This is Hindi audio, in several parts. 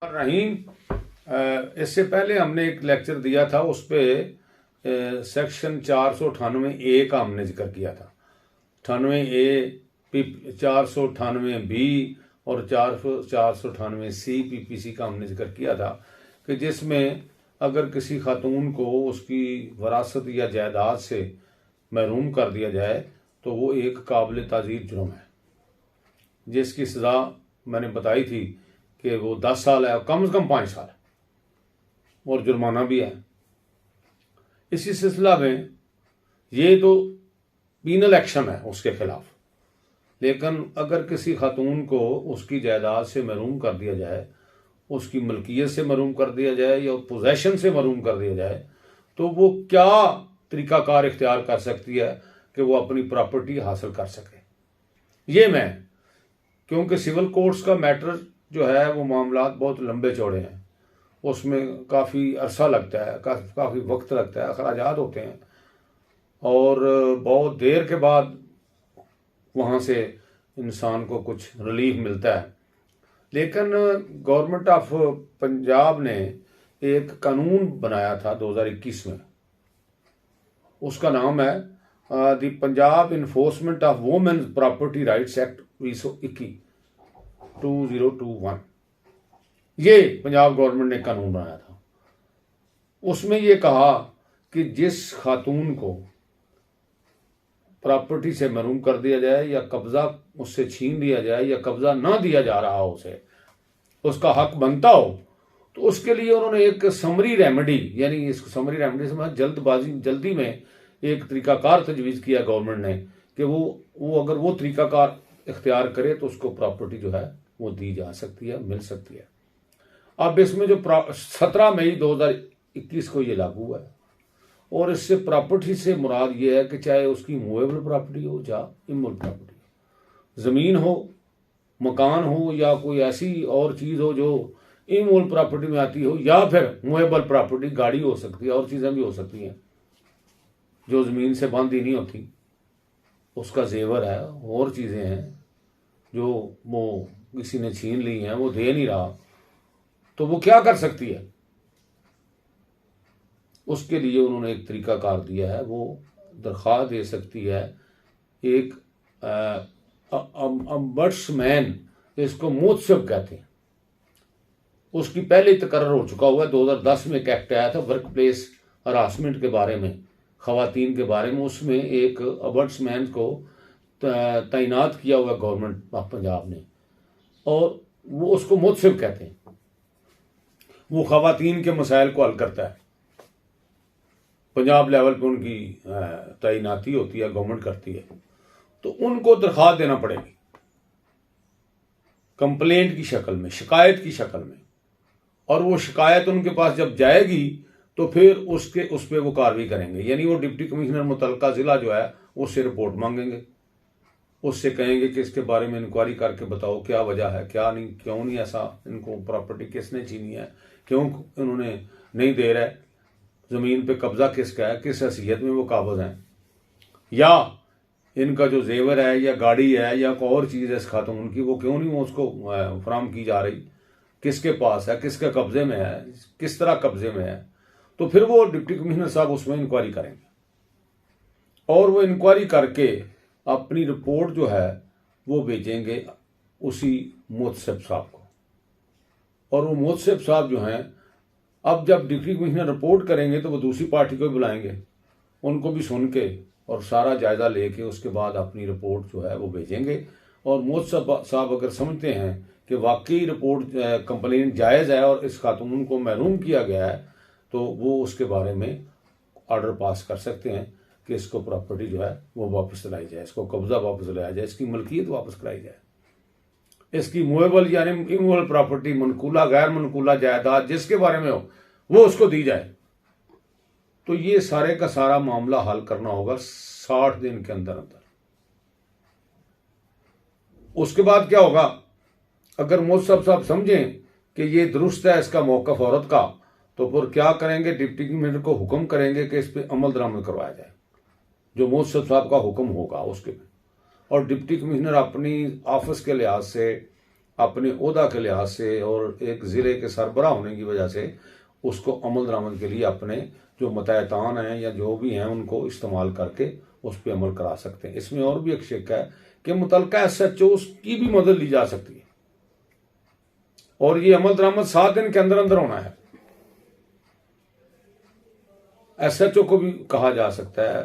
रहीम। इससे पहले हमने एक लेक्चर दिया था, उस पे सेक्शन 498A का हमने जिक्र किया था। 98A 498B और 498C पीपीसी का हमने जिक्र किया था कि जिसमें अगर किसी खातून को उसकी वरासत या जायदाद से महरूम कर दिया जाए तो वो एक काबिल ताज़ीर जुर्म है, जिसकी सज़ा मैंने बताई थी कि वो 10 साल है और कम से कम 5 साल है और जुर्माना भी है। इसी सिलसिला में ये तो पीनल एक्शन है उसके खिलाफ, लेकिन अगर किसी खातून को उसकी जायदाद से महरूम कर दिया जाए, उसकी मलकियत से महरूम कर दिया जाए या पोजेशन से महरूम कर दिया जाए, तो वो क्या तरीकाकार इख्तियार कर सकती है कि वो अपनी प्रॉपर्टी हासिल कर सके। ये मैं, क्योंकि सिविल कोर्ट्स का मैटर जो है वो मामला बहुत लंबे चौड़े हैं, उसमें काफ़ी अरसा लगता है, काफ़ी वक्त लगता है, अखराजात होते हैं और बहुत देर के बाद वहाँ से इंसान को कुछ रिलीफ मिलता है। लेकिन गवर्नमेंट ऑफ पंजाब ने एक कानून बनाया था 2021 में, उसका नाम है the Punjab enforcement of women property rights act 2021। ये पंजाब गवर्नमेंट ने कानून बनाया था। उसमें ये कहा कि जिस खातून को प्रॉपर्टी से महरूम कर दिया जाए या कब्जा उससे छीन लिया जाए या कब्जा ना दिया जा रहा हो, उसे उसका हक बनता हो, तो उसके लिए उन्होंने एक समरी रेमेडी, यानी इस समरी रेमेडी से जल्दी में एक तरीकाकार तजवीज़ किया गवर्नमेंट ने कि वो अगर वो तरीकाकार इख्तियार करे तो उसको प्रॉपर्टी जो है वो दी जा सकती है, मिल सकती है। अब इसमें जो 17 मई 2021 को ये लागू है और इससे प्रॉपर्टी से मुराद ये है कि चाहे उसकी मूवेबल प्रॉपर्टी हो या इमूवेबल प्रॉपर्टी हो, ज़मीन हो, मकान हो या कोई ऐसी और चीज़ हो जो इमूवेबल प्रॉपर्टी में आती हो, या फिर मूवेबल प्रॉपर्टी गाड़ी हो सकती है और चीज़ें भी हो सकती हैं जो ज़मीन से बांधी नहीं होती, उसका जेवर है और चीज़ें हैं जो वो किसी ने छीन ली हैं, वो दे नहीं रहा, तो वो क्या कर सकती है। उसके लिए उन्होंने एक तरीकाकार दिया है, वो दरख्वास्त दे सकती है एक अम्बड्समैन, इसको मुतसिब कहते हैं, उसकी पहले ही तकर्रर हो चुका हुआ है। 2010 में एक एक्ट आया था वर्क प्लेस हरासमेंट के बारे में, खवातीन के बारे में, उसमें एक अम्बड्समैन को तैनात किया हुआ गवर्नमेंट ऑफ पंजाब ने, और वो उसको मुतसिब कहते हैं। वो खवातीन के मसाइल को हल करता है, पंजाब लेवल पे उनकी तैनाती होती है, गवर्नमेंट करती है, तो उनको दरख्वास्त देना पड़ेगी कंप्लेंट की शक्ल में, शिकायत की शक्ल में, और वो शिकायत उनके पास जब जाएगी तो फिर उस पर वो कार्रवाई करेंगे। यानी वो डिप्टी कमिश्नर मुतल्लिका जिला जो है उससे रिपोर्ट मांगेंगे, उससे कहेंगे कि इसके बारे में इंक्वायरी करके बताओ क्या वजह है, क्या नहीं, क्यों नहीं ऐसा, इनको प्रॉपर्टी किसने छीनी है, क्यों इन्होंने नहीं दे रहा है, ज़मीन पे कब्जा किसका है, किस हैसियत में वो काबिज हैं, या इनका जो जेवर है या गाड़ी है या कोई और चीज़ है इस खातून की, वो क्यों नहीं वो उसको फराहम की जा रही, किसके पास है, किसके कब्जे में है, किस तरह कब्जे में है। तो फिर वो डिप्टी कमिश्नर साहब उसमें इंक्वायरी करेंगे और वो इंक्वायरी करके अपनी रिपोर्ट जो है वो भेजेंगे उसी मुतसिब साहब को, और वो मुतसिब साहब जो हैं, अब जब डिप्टी कमिश्नर रिपोर्ट करेंगे तो वो दूसरी पार्टी को भी बुलाएंगे, उनको भी सुन के और सारा जायजा लेके उसके बाद अपनी रिपोर्ट जो है वो भेजेंगे। और मुतसिब साहब अगर समझते हैं कि वाकई रिपोर्ट कंप्लेंट जायज़ है और इस खातून को महरूम किया गया है, तो वो उसके बारे में ऑर्डर पास कर सकते हैं कि इसको प्रॉपर्टी जो है वो वापस लाई जाए, इसको कब्जा वापस लाया जाए, इसकी मलकियत वापस कराई जाए, इसकी मूवेबल यानी इमूवेबल प्रॉपर्टी, मनकूला गैर मनकूला जायदाद जिसके बारे में हो वो उसको दी जाए। तो ये सारे का सारा मामला हल करना होगा 60 दिन के अंदर अंदर। उसके बाद क्या होगा, अगर मुतसिब साहब समझें कि ये दुरुस्त है इसका मौक़िफ़ औरत का, तो फिर क्या करेंगे, डिप्टी कमिश्नर को हुक्म करेंगे कि इस पर अमल दरामद करवाया जाए, जो मुतसिब साहब का हुक्म होगा उसके में। और डिप्टी कमिश्नर अपनी ऑफिस के लिहाज से अपने ओहदा के लिहाज से और एक ज़िले के सरबराह होने की वजह से उसको अमल दरामद के लिए अपने जो मतहतान हैं या जो भी हैं उनको इस्तेमाल करके उस पर अमल करा सकते हैं। इसमें और भी एक शिक है कि मुतलका SHO की भी मदद ली जा सकती है और ये अमल दरामद 7 दिन के अंदर अंदर होना है। SHO को भी कहा जा सकता है,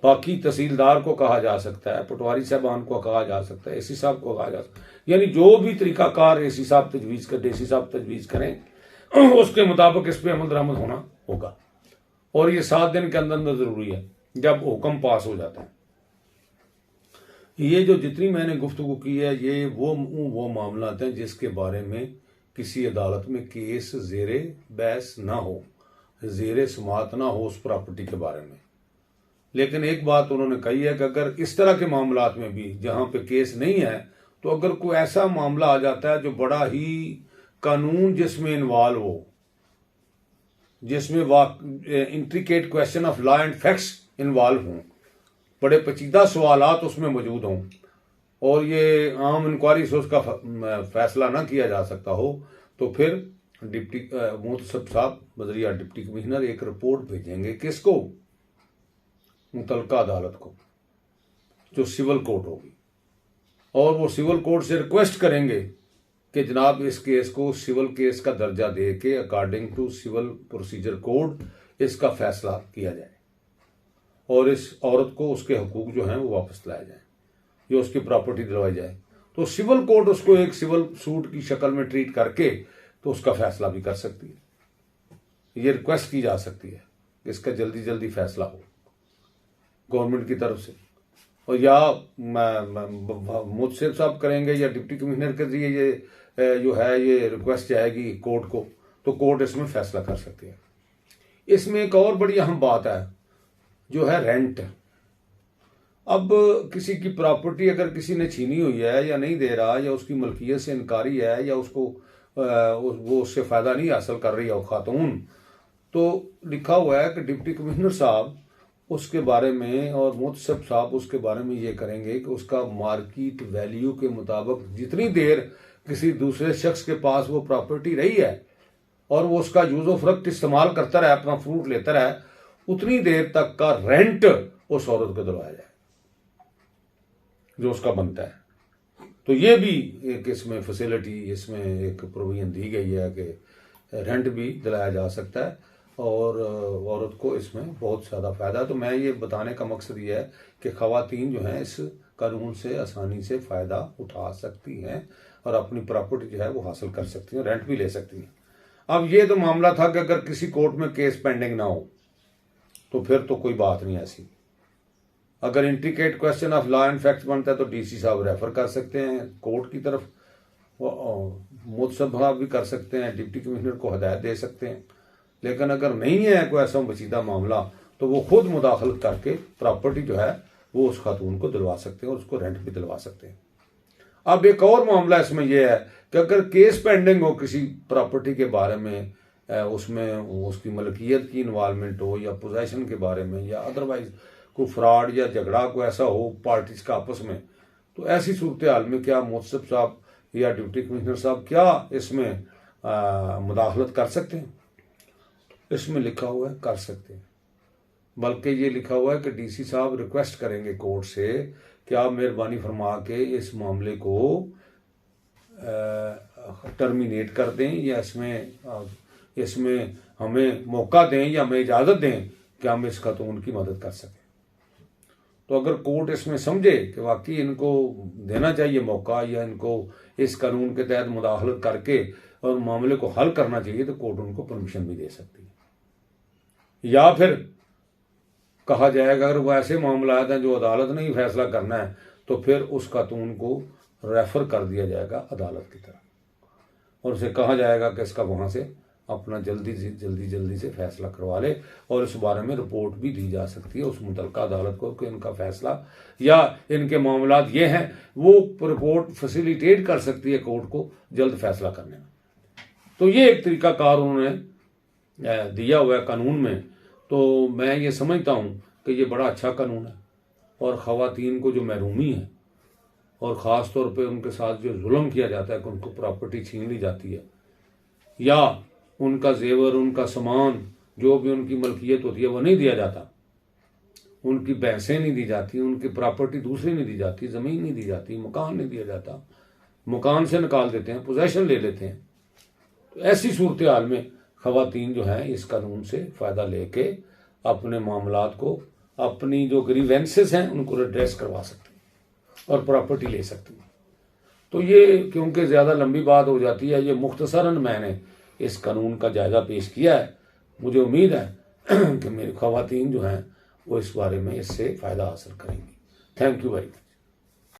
बाकी तहसीलदार को कहा जा सकता है, पटवारी साहबान को कहा जा सकता है, AC साहब को कहा जा सकता है, यानी जो भी तरीकाकार AC साहब तजवीज़ कर DC साहब तजवीज़ करें उसके मुताबिक इस पर अमल दरामद होना होगा। और ये 7 दिन के अंदर अंदर ज़रूरी है जब हुक्म पास हो जाता है। ये जो जितनी मैंने गुफ्तगू की है ये वो मामला हैं जिसके बारे में किसी अदालत में केस ज़ेरे बहस ना हो, ज़ेरे समात ना हो उस प्रॉपर्टी के बारे में। लेकिन एक बात उन्होंने कही है कि अगर इस तरह के मामलात में भी जहां पे केस नहीं है, तो अगर कोई ऐसा मामला आ जाता है जो बड़ा ही कानून जिसमें इन्वॉल्व हो, जिसमें intricate question of law and facts involve हों, बड़े पेचीदा सवालात उसमें मौजूद हों और ये आम इंक्वायरी से उसका फैसला ना किया जा सकता हो, तो फिर डिप्टी मोहतसब साहब बजरिया डिप्टी कमिश्नर एक रिपोर्ट भेजेंगे किसको, मुतलका अदालत को, जो सिविल कोर्ट होगी, और वो सिविल कोर्ट से रिक्वेस्ट करेंगे कि जनाब इस केस को सिविल केस का दर्जा दे के according to civil procedure code इसका फैसला किया जाए और इस औरत को उसके हकूक जो हैं वो वापस लाए जाए या उसकी प्रॉपर्टी दिलवाई जाए। तो सिविल कोर्ट उसको एक सिविल सूट की शक्ल में ट्रीट करके तो उसका फैसला भी कर सकती है। ये रिक्वेस्ट की जा सकती है कि इसका जल्दी जल्दी फैसला हो गवर्नमेंट की तरफ से, और या मुझसे साहब करेंगे या डिप्टी कमिश्नर के जरिए ये जो है ये रिक्वेस्ट जाएगी कोर्ट को, तो कोर्ट इसमें फैसला कर सकती है। इसमें एक और बड़ी अहम बात है जो है रेंट। अब किसी की प्रॉपर्टी अगर किसी ने छीनी हुई है या नहीं दे रहा, या उसकी मलकियत से इनकारी है, या उसको वो उससे फ़ायदा नहीं हासिल कर रही है खातून, तो लिखा हुआ है कि डिप्टी कमिश्नर साहब उसके बारे में और मुतसब साहब उसके बारे में ये करेंगे कि उसका मार्केट वैल्यू के मुताबिक जितनी देर किसी दूसरे शख्स के पास वो प्रॉपर्टी रही है और वो उसका यूज ऑफ रक्त इस्तेमाल करता रहा, अपना फ्रूट लेता रहा, उतनी देर तक का रेंट उस औरत को दिलवाया जाए जो उसका बनता है। तो ये भी एक इसमें फैसिलिटी, इसमें एक प्रोविजन दी गई है कि रेंट भी दिलाया जा सकता है और औरत को इसमें बहुत ज़्यादा फ़ायदा है। तो मैं ये बताने का मकसद ये है कि ख़वातीन जो हैं इस कानून से आसानी से फ़ायदा उठा सकती हैं और अपनी प्रॉपर्टी जो है वो हासिल कर सकती हैं, रेंट भी ले सकती हैं। अब ये तो मामला था कि अगर किसी कोर्ट में केस पेंडिंग ना हो तो फिर तो कोई बात नहीं ऐसी। अगर intricate question of law and facts बनता है तो DC साहब रेफर कर सकते हैं कोर्ट की तरफ, मुतसब साहब भी कर सकते हैं, डिप्टी कमिश्नर को हदायत दे सकते हैं। लेकिन अगर नहीं है कोई ऐसा बचीदा मामला तो वो खुद मुदाखलत करके प्रॉपर्टी जो है वो उस खातून को दिलवा सकते हैं और उसको रेंट भी दिलवा सकते हैं। अब एक और मामला इसमें यह है कि अगर केस पेंडिंग हो किसी प्रॉपर्टी के बारे में, उसमें उसकी मलकियत की इन्वॉल्वमेंट हो या पोजेशन के बारे में, या अदरवाइज कोई फ्रॉड या झगड़ा को ऐसा हो पार्टीज का आपस में, तो ऐसी सूरत हाल में क्या मुतसब साहब या डिप्टी कमिश्नर साहब क्या इसमें मुदाखलत कर सकते हैं? इसमें लिखा हुआ है कर सकते हैं, बल्कि ये लिखा हुआ है कि DC साहब रिक्वेस्ट करेंगे कोर्ट से कि आप मेहरबानी फरमा के इस मामले को टर्मिनेट कर दें या इसमें हमें मौका दें या हमें इजाज़त दें कि हम इस खातून की मदद कर सकें। तो अगर कोर्ट इसमें समझे कि वाकई इनको देना चाहिए मौका या इनको इस कानून के तहत मुदाखलत करके और मामले को हल करना चाहिए, तो कोर्ट उनको परमिशन भी दे सकती है। या फिर कहा जाएगा अगर वो ऐसे मामला हैं जो अदालत ने ही फैसला करना है तो फिर उस खातून को रेफर कर दिया जाएगा अदालत की तरफ और उसे कहा जाएगा कि इसका वहाँ से अपना जल्दी से फैसला करवा ले, और इस बारे में रिपोर्ट भी दी जा सकती है उस मुतलका अदालत को कि इनका फैसला या इनके मामलात ये हैं, वो रिपोर्ट फैसिलिटेट कर सकती है कोर्ट को जल्द फैसला करने में। तो ये एक तरीकाकार उन्होंने दिया हुआ है कानून में। तो मैं ये समझता हूँ कि ये बड़ा अच्छा कानून है और ख़वातीन को जो महरूमी है और ख़ास तौर पे उनके साथ जो जुल्म किया जाता है कि उनको प्रॉपर्टी छीन ली जाती है या उनका जेवर, उनका सामान, जो भी उनकी मलकियत होती है वो नहीं दिया जाता, उनकी भैंसें नहीं दी जाती, उनकी प्रॉपर्टी दूसरी नहीं दी जाती, ज़मीन नहीं दी जाती, मकान नहीं दिया जाता, मकान से निकाल देते हैं, पोजेशन ले लेते हैं। तो ऐसी सूरत हाल में ख़वातीन जो हैं इस कानून से फ़ायदा लेके अपने मामलात को, अपनी जो ग्रीवेंसेस हैं उनको रिड्रेस करवा सकती हैं और प्रॉपर्टी ले सकती हैं। तो ये क्योंकि ज़्यादा लंबी बात हो जाती है, ये मुख्तसरन मैंने इस कानून का जायज़ा पेश किया है। मुझे उम्मीद है कि मेरी ख़वातीन जो हैं वो इस बारे में इससे फ़ायदा हासिल करेंगी। Thank you very much.